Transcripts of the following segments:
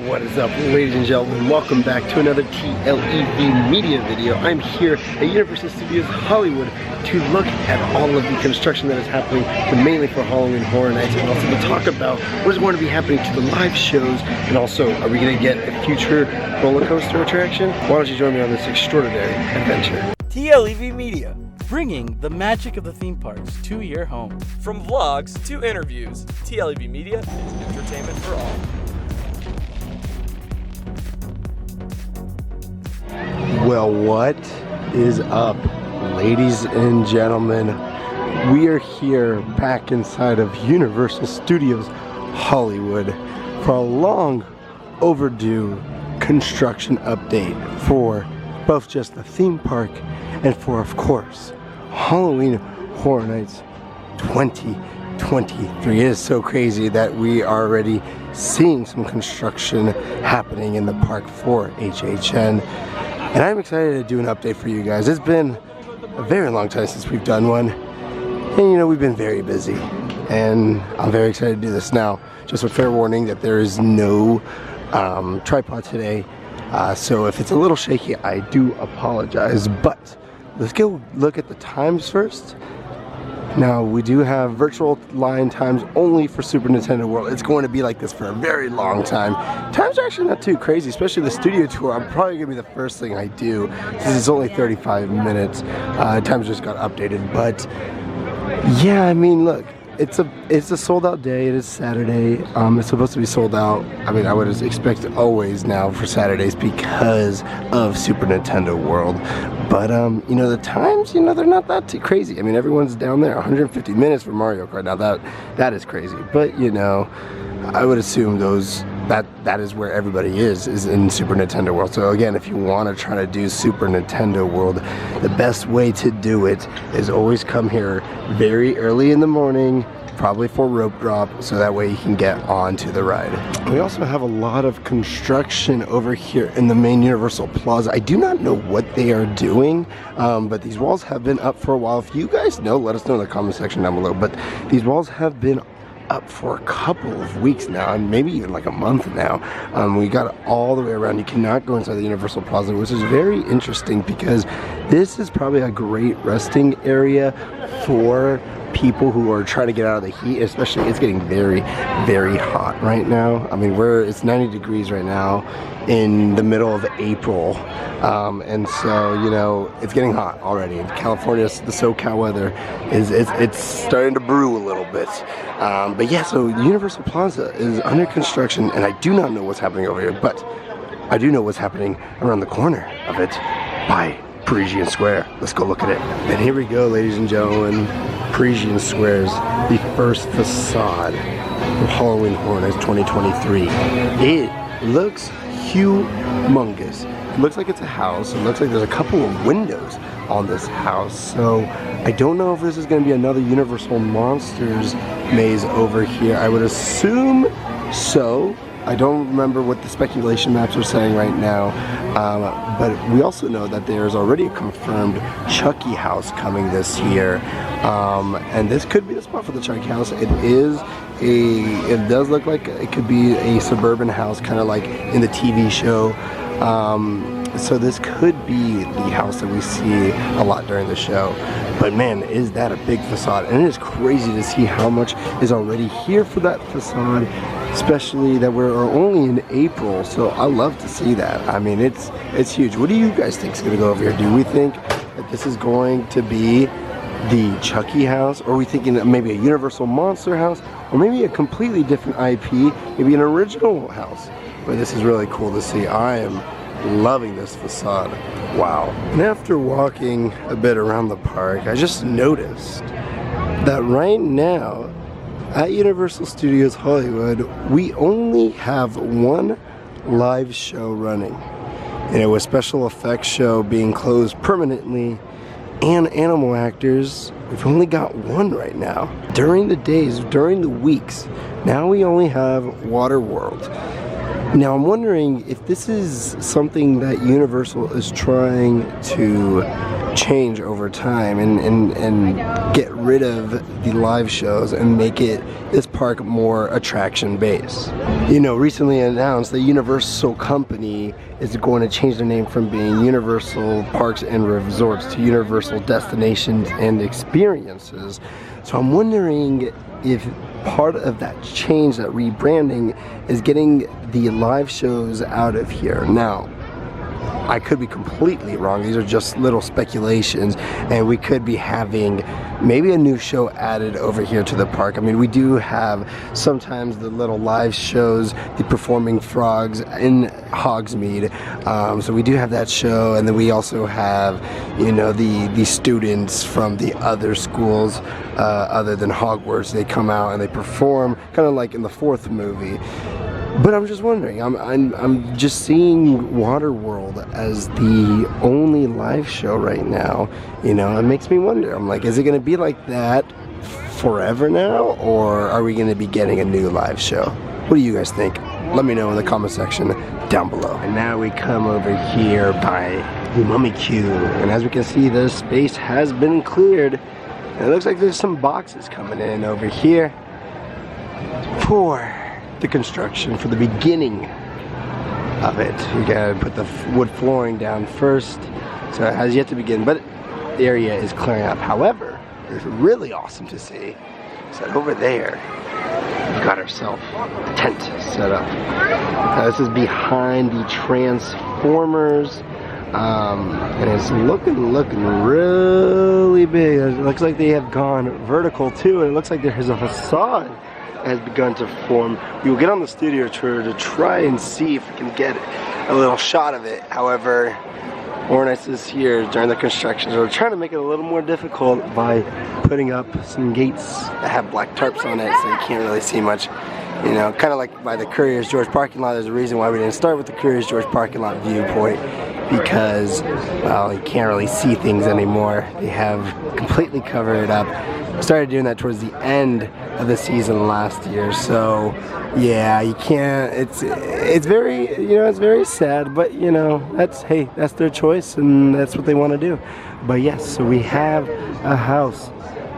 What is up, ladies and gentlemen? Welcome back to another TLEV media video. I'm here at Universal Studios Hollywood to look at all of the construction that is happening, mainly for Halloween Horror Nights, and also to talk about what is going to be happening to the live shows, and also, are we going to get a future roller coaster attraction? Why don't you join me on this extraordinary adventure? TLEV Media, bringing the magic of the theme parks to your home. From vlogs to interviews, TLEV Media is entertainment for all. Well, what is up, ladies and gentlemen? We are here back inside of Universal Studios Hollywood for a long overdue construction update for both just the theme park and for, of course, Halloween Horror Nights 2023. It is so crazy that we are already seeing some construction happening in the park for HHN. And I'm excited to do an update for you guys. It's been a very long time since we've done one. And you know, we've been very busy. And I'm very excited to do this now. Just a fair warning that there is no tripod today. So if it's a little shaky, I do apologize. But let's go look at the times first. Now, we do have virtual line times only for Super Nintendo World. It's going to be like this for a very long time. Times are actually not too crazy, especially the studio tour. I'm probably going to be the first thing I do. This is only 35 minutes. Times just got updated. But yeah, I mean, look, it's a sold out day. It is Saturday. It's supposed to be sold out. I mean, I would expect always now for Saturdays because of Super Nintendo World. But you know, the times, you know, they're not that too crazy. I mean, everyone's down there. 150 minutes for Mario Kart. Now that is crazy. But you know, I would assume that is where everybody is in Super Nintendo World. So again, if you want to try to do Super Nintendo World, the best way to do it is always come here very early in the morning, probably for rope drop, so that way you can get onto the ride. We also have a lot of construction over here in the main Universal Plaza. I do not know what they are doing, but these walls have been up for a while. If you guys know, let us know in the comment section down below. But these walls have been up for a couple of weeks now, and maybe even like a month now. We got it all the way around. You cannot go inside the Universal Plaza, which is very interesting because this is probably a great resting area for people who are trying to get out of the heat, especially it's getting very, very hot right now. I mean, it's 90 degrees right now in the middle of April, and so, you know, it's getting hot already. In California, the SoCal weather it's starting to brew a little bit. But yeah, so Universal Plaza is under construction, and I do not know what's happening over here, but I do know what's happening around the corner of it by Parisian Square. Let's go look at it. And here we go, ladies and gentlemen. Parisian Squares, the first facade of Halloween Horror Nights 2023. It looks humongous. It looks like it's a house. It looks like there's a couple of windows on this house. So I don't know if this is going to be another Universal Monsters maze over here. I would assume so. I don't remember what the speculation maps are saying right now, but we also know that there's already a confirmed Chucky house coming this year, and this could be the spot for the Chucky house. It does look like it could be a suburban house, kind of like in the TV show. So this could be the house that we see a lot during the show. But man, is that a big facade. And it is crazy to see how much is already here for that facade, especially that we're only in April. So I love to see that. I mean, it's huge. What do you guys think is going to go over here? Do we think that this is going to be the Chucky house? Or are we thinking maybe a Universal Monster house? Or maybe a completely different IP, maybe an original house? But this is really cool to see. I am loving this facade. Wow. And after walking a bit around the park, I just noticed that right now at Universal Studios Hollywood, we only have one live show running. And it was special effects show being closed permanently, and animal actors, we've only got one right now. During the days, during the weeks, now we only have Water World. Now I'm wondering if this is something that Universal is trying to change over time and get rid of the live shows and make this park more attraction based. You know, recently announced the Universal company is going to change their name from being Universal Parks and Resorts to Universal Destinations and Experiences. So I'm wondering if part of that change, that rebranding, is getting the live shows out of here. Now, I could be completely wrong. These are just little speculations, and we could be having maybe a new show added over here to the park. I mean, we do have sometimes the little live shows, the Performing Frogs in Hogsmeade. So we do have that show, and then we also have, you know, the students from the other schools other than Hogwarts. They come out and they perform, kind of like in the fourth movie. But I'm just wondering, I'm just seeing Waterworld as the only live show right now. You know, it makes me wonder. I'm like, is it going to be like that forever now, or are we going to be getting a new live show? What do you guys think? Let me know in the comment section down below. And now we come over here by Mummy Q, and as we can see, the space has been cleared. And it looks like there's some boxes coming in over here for the construction, for the beginning of it. We gotta put the wood flooring down first, so it has yet to begin, but the area is clearing up. However, it's really awesome to see is that over there we've got ourselves a tent set up. Now, this is behind the Transformers, and it's looking really big. It looks like they have gone vertical too, and it looks like there's a facade has begun to form. We will get on the studio tour to try and see if we can get a little shot of it. However, Ornice is here during the construction, so we're trying to make it a little more difficult by putting up some gates that have black tarps on it, so you can't really see much. You know, kind of like by the Courier's George parking lot. There's a reason why we didn't start with the Courier's George parking lot viewpoint, because, well, you can't really see things anymore. They have completely covered it up. Started doing that towards the end of the season last year, so yeah, you can't. It's very, you know, it's very sad, but you know, that's their choice and that's what they want to do. But yes, so we have a house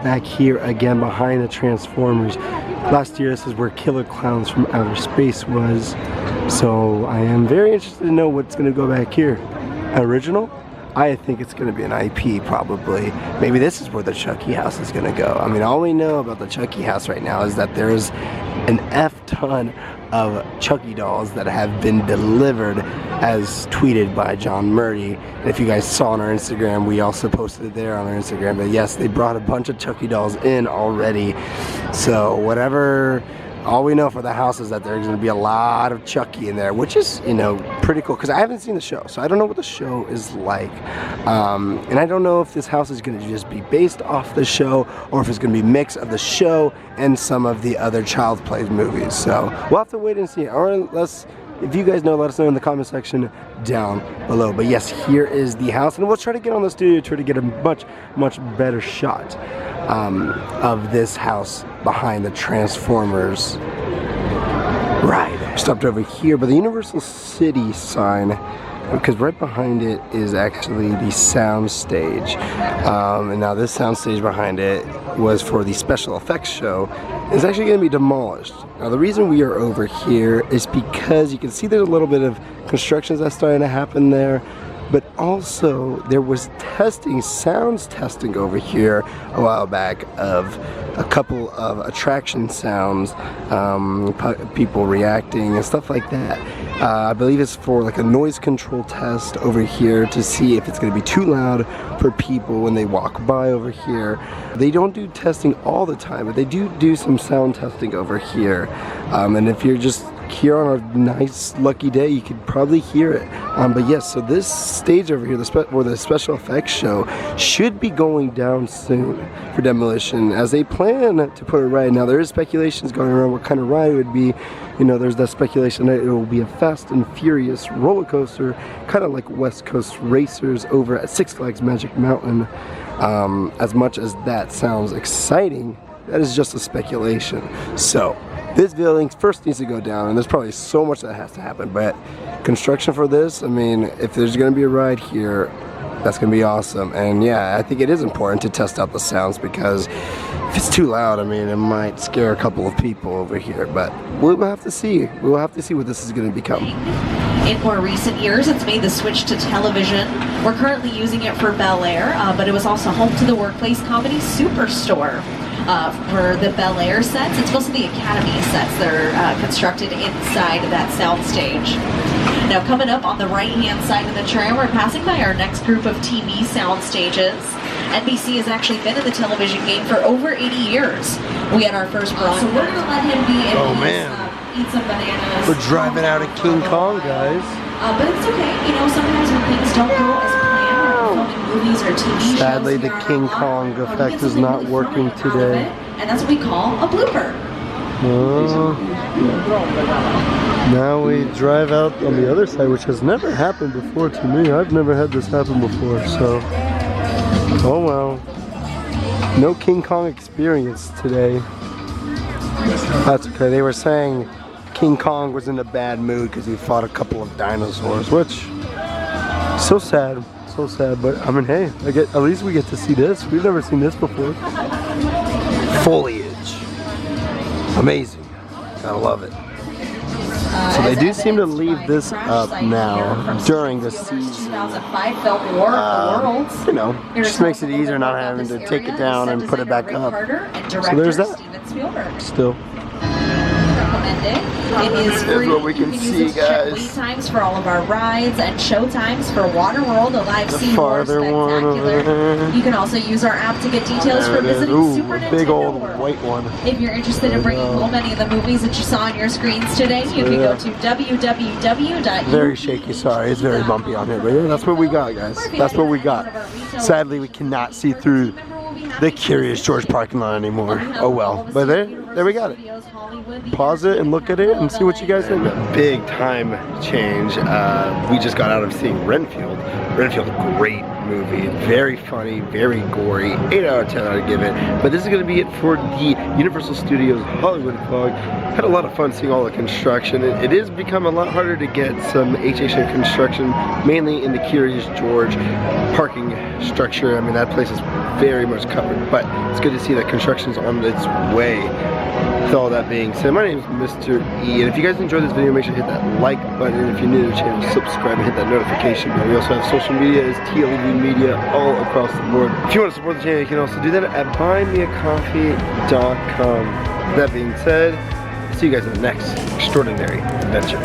back here again behind the Transformers. Last year, this is where Killer Clowns from Outer Space was, so I am very interested to know what's going to go back here. Original? I think it's going to be an IP, probably. Maybe this is where the Chucky house is going to go. I mean, all we know about the Chucky house right now is that there's an F-ton of Chucky dolls that have been delivered, as tweeted by John Murdy. And if you guys saw on our Instagram, we also posted it there on our Instagram. But yes, they brought a bunch of Chucky dolls in already. So whatever. All we know for the house is that there's going to be a lot of Chucky in there, which is, you know, pretty cool, because I haven't seen the show, so I don't know what the show is like. And I don't know if this house is going to just be based off the show, or if it's going to be a mix of the show and some of the other Child's Play movies. So we'll have to wait and see. Or if you guys know, let us know in the comment section down below. But yes, here is the house, and we'll try to get on the studio tour to get a much better shot of this house behind the Transformers ride. Stopped over here by the Universal City sign, because right behind it is actually the sound stage. And now this sound stage behind it was for the special effects show. It's actually going to be demolished. Now the reason we are over here is because you can see there's a little bit of construction that's starting to happen there. But also there was sounds testing over here a while back of a couple of attraction sounds, people reacting and stuff like that. I believe it's for like a noise control test over here to see if it's going to be too loud for people when they walk by over here. They don't do testing all the time, but they do some sound testing over here. And if you're just here on a nice lucky day, you could probably hear it. But yes, so this stage over here, where the special effects show, should be going down soon for Demolition, as they plan to put a ride. Now there is speculations going around what kind of ride it would be. You know, there's that speculation that it will be a Fast and Furious roller coaster, kind of like West Coast Racers over at Six Flags Magic Mountain. As much as that sounds exciting, that is just a speculation. So This building first needs to go down, and there's probably so much that has to happen, but construction for this, I mean, if there's gonna be a ride here, that's gonna be awesome. And yeah, I think it is important to test out the sounds, because if it's too loud, I mean, it might scare a couple of people over here, but we'll have to see. We'll have to see what this is gonna become. In more recent years, it's made the switch to television. We're currently using it for Bel Air, but it was also home to the workplace comedy Superstore. For the Bel Air sets, it's most of the Academy sets that are constructed inside of that soundstage. Now, coming up on the right-hand side of the tram, we're passing by our next group of TV sound stages. NBC has actually been in the television game for over 80 years. We had our first broadcast. So we're going to let him be in eat some bananas. We're driving out of King Kong, guys. But it's okay. You know, sometimes when things don't go as planned, when we're filming movies or TV shows. Sadly, the King Kong effect is not working today. And that's what we call a blooper. Now we drive out on the other side, which has never happened before to me. I've never had this happen before, so. Oh well. No King Kong experience today. That's okay. They were saying King Kong was in a bad mood because he fought a couple of dinosaurs, which so sad, but I mean, hey, at least we get to see this. We've never seen this before. Foliage, amazing. I love it. So they do seem to leave this up now during the season. 2005 film War of the Worlds. You know, just makes it easier not having to take it down and put it back up. So there's that. Still. It is free. What we can see, guys. Wait times for all of our rides and show times for Waterworld, a live SeaWorld spectacular. You can also use our app to get details for visiting Super Nintendo big old World. white one. If you're interested in bringing home any of the movies that you saw on your screens today, you can go to www. Very shaky, sorry, it's very bumpy on here, but yeah, that's what we got, guys. That's what we got. Sadly, we cannot see through the Curious George parking lot anymore. Oh well, but there we got it. Pause it and look at it and see what you guys think. Big time change. We just got out of seeing Renfield. Renfield, great movie, very funny, very gory. 8 out of 10 I'd give it. But this is going to be it for the Universal Studios Hollywood vlog. Had a lot of fun seeing all the construction. It has become a lot harder to get some HHN construction, mainly in the Curious George parking structure. I mean, that place is very much covered, but it's good to see that construction's on its way. With all that being said, my name is Mr. E, and if you guys enjoyed this video, make sure to hit that like button, and if you're new to the channel, subscribe and hit that notification bell. We also have social media as TLEV Media all across the board. If you want to support the channel, you can also do that at buymeacoffee.com. That being said, see you guys in the next extraordinary adventure.